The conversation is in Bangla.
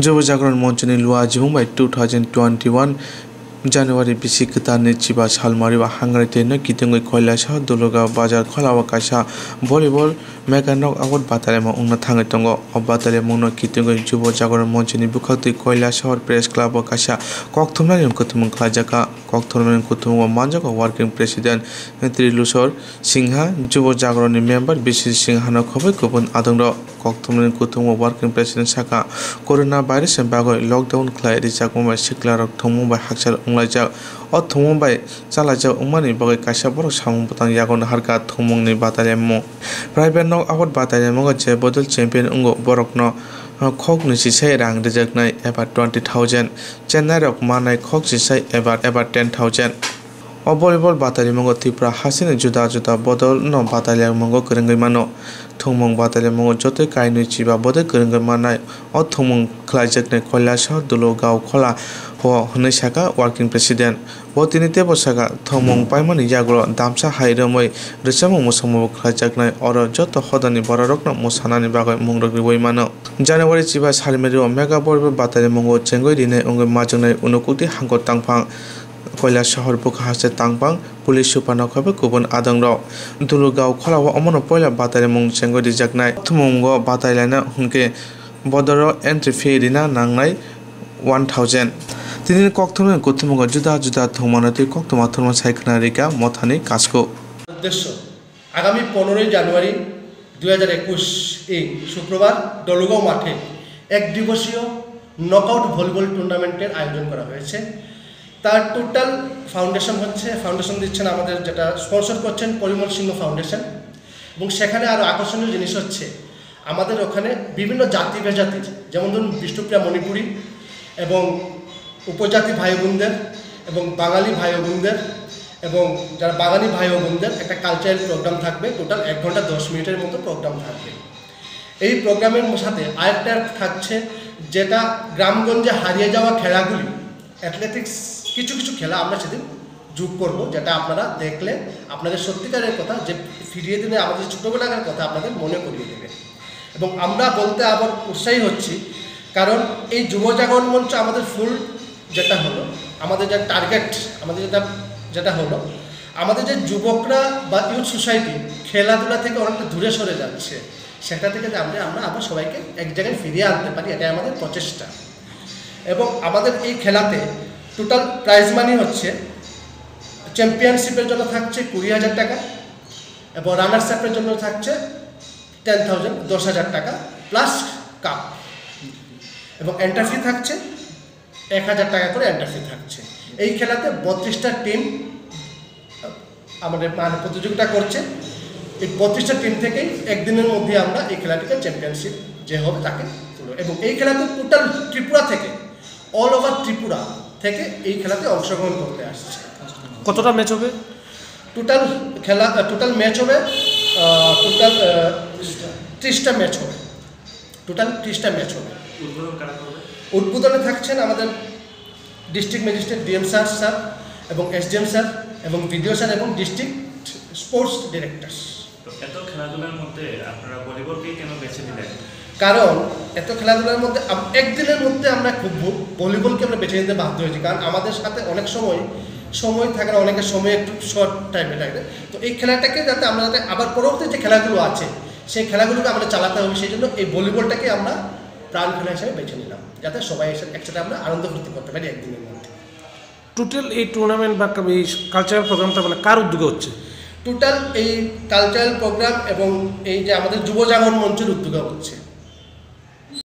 যুব জাগরণ মঞ্চनि लुआ जिबुंबाय 2021 January bisi ketarni chiba salmari ba hangrai teno kitungoi koilasa dologa bazar kholawa kaisa volleyball mega knock out batalemo ungna thangai tongo o batalemo no kitungoi jubo jagoran monchini bukhakti koilasa press club o kaisa kokthumnani kutumung khlajaka kokthumnani kutumung manjaka working president Trilusor Singha jubo jagoranni member bisi Singha no khobai kubun adongro kokthumnani kutumung working president saka corona virus bagoi lockdown khlai rijakmai siklarok thongmung haksal unglajak o thongmung bai chalajak ungmani bagai kaisa borok samung butang yagon harka thongmungni batalemo private knock out batalemo je bodol champion ungo borok no khok ni sisai rang rejaknai eba 20000 chennai rok manai khok sisai eba 10000 o volleyball batalemo Tripura hasine juda juda bodol no batalemo krengai mano thongmung batalemo jotoi kainui chiba bodoi krengai manai o thongmung khlaijaknai koilasa dulo gao khola ho honai saka working president botini tebo saka thongmung paimani jagro damsa hairomoi resamung musamu khlaijaknai oro joto hodani borarokno musanani bagai mungrok riwai mano January chiba salmeri o mega borbe batalemo chengoi rinai ongoi majongnai unukukti hangko tangphang koila shahar bukha hase tangpang police supana khobe kubun adangro dulugao kholawa omono poila batalemo chengoi rijaknai thumunggo batalaina hunke bodoro entry fee rina nangnai 1000 তিনি কক্তমে কুতুমগ জুদা জুদা থমানতি কক্তমা থরমা সাইখনা রিকা মথানি কাজকো উদ্দেশ্য আগামী 15 জানুয়ারি 2021 এই শুক্রবার দলুগাঁও মাঠে এক দিবসীয় নকআউট ভলিবল টুর্নামেন্টের আয়োজন করা হয়েছে তার টোটাল ফাউন্ডেশন দিচ্ছেন আমাদের যেটা স্পন্সর করছেন পরিমল সিংহ ফাউন্ডেশন এবং সেখানে আরো আকর্ষণীয় জিনিস হচ্ছে আমাদের ওখানে বিভিন্ন জাতি বেজাতির যেমন ধরুন বিষ্ণুপ্রিয়া মণিপুরি এবং উপজাতি ভাই বোনদের এবং বাঙালি ভাই বোনদের এবং যারা বাঙালি ভাই বোনদের একটা কালচারাল প্রোগ্রাম থাকবে টোটাল 1 ঘন্টা 10 মিনিটের মতো প্রোগ্রাম থাকবে এই প্রোগ্রামের সাথে আরেকটা থাকছে যেটা গ্রামগঞ্জে হারিয়ে যাওয়া খেলাগুলি অ্যাথলেটিক্স কিছু কিছু খেলা আমরা সেদিন যোগ করব যেটা আপনারা দেখলে আপনাদের সত্যিকারের কথা যে ফিরিয়ে দিনে আমাদের ছোটবেলার কথা আপনাদের মনে করিয়ে দেবে এবং আমরা বলতে আবার উৎসাহী হচ্ছি কারণ এই যুব জাগরণ মঞ্চ আমাদের ফুল যেটা হলো আমাদের যে টার্গেট আমাদের যেটা হলো আমাদের যে যুবকরা বা ইউথ সোসাইটি খেলাধুলা থেকে অনেকটা দূরে সরে যাচ্ছে সেটা থেকে আমরা আবার সবাইকে এক জায়গায় ফিরিয়ে আনতে পারি এটাই আমাদের প্রচেষ্টা এবং আমাদের এই খেলাতে টোটাল প্রাইজ মানি হচ্ছে চ্যাম্পিয়নশিপের জন্য থাকছে 20000 টাকা এবং রানার্স আপের জন্য থাকছে 10,000 টাকা প্লাস কাপ এবং এন্ট্রি ফি থাকছে 1000 টাকা করে এন্ট্রি ফি থাকছে এই খেলাতে 32টা টিম আমাদের প্রতিযোগিতা করছে এই 32টা টিম থেকে একদিনের মধ্যে আমরা এই খেলাটিকে চ্যাম্পিয়নশিপ যে হবে তাকে এবং এই খেলাতে টোটাল ত্রিপুরা থেকে অল ওভার ত্রিপুরা থেকে এই খেলাতে অংশগ্রহণ করতে আসছে কতটা ম্যাচ হবে টোটাল ম্যাচ হবে টোটাল 30টা ম্যাচ হবে টোটাল 30টা ম্যাচ হবে উদ্বোধনে থাকছেন আমাদের ডিস্ট্রিক্ট ম্যাজিস্ট্রেট ডিএম স্যার এবং এসডিএম স্যার এবং ভিডিও স্যার এবং ডিস্ট্রিক্ট স্পোর্টস ডিরেক্টর এত খেলাধুলার মধ্যে আপনারা ভলিবলকে কেন বেছে নিলেন কারণ এত খেলাধুলার মধ্যে একদিনের মধ্যে আমরা খুব ভলিবলকে আমরা বেছে নিতে বাধ্য হয়েছি কারণ আমাদের সাথে অনেক সময় থাকে না অনেকের সময় একটু শর্ট টাইমে থাকে তো এই খেলাটাকে যাতে আমরা যাতে আবার পরবর্তী যে খেলাগুলো আছে সেই খেলাগুলোকে আমরা চালাতে হবে সেই জন্য এই ভলিবলটাকে আমরা প্রাণ খেলা হিসেবে বেছে নিলাম যাতে সবাই একসাথে আমরা আনন্দ ফুর্তি করতে পারি একদিনের মধ্যে টোটাল এই টুর্নামেন্ট বা এই কালচারাল প্রোগ্রামটা মানে কার উদ্যোগে হচ্ছে টোটাল এই কালচারাল প্রোগ্রাম এবং এই যে আমাদের যুব জাগরণ মঞ্চের উদ্যোগে হচ্ছে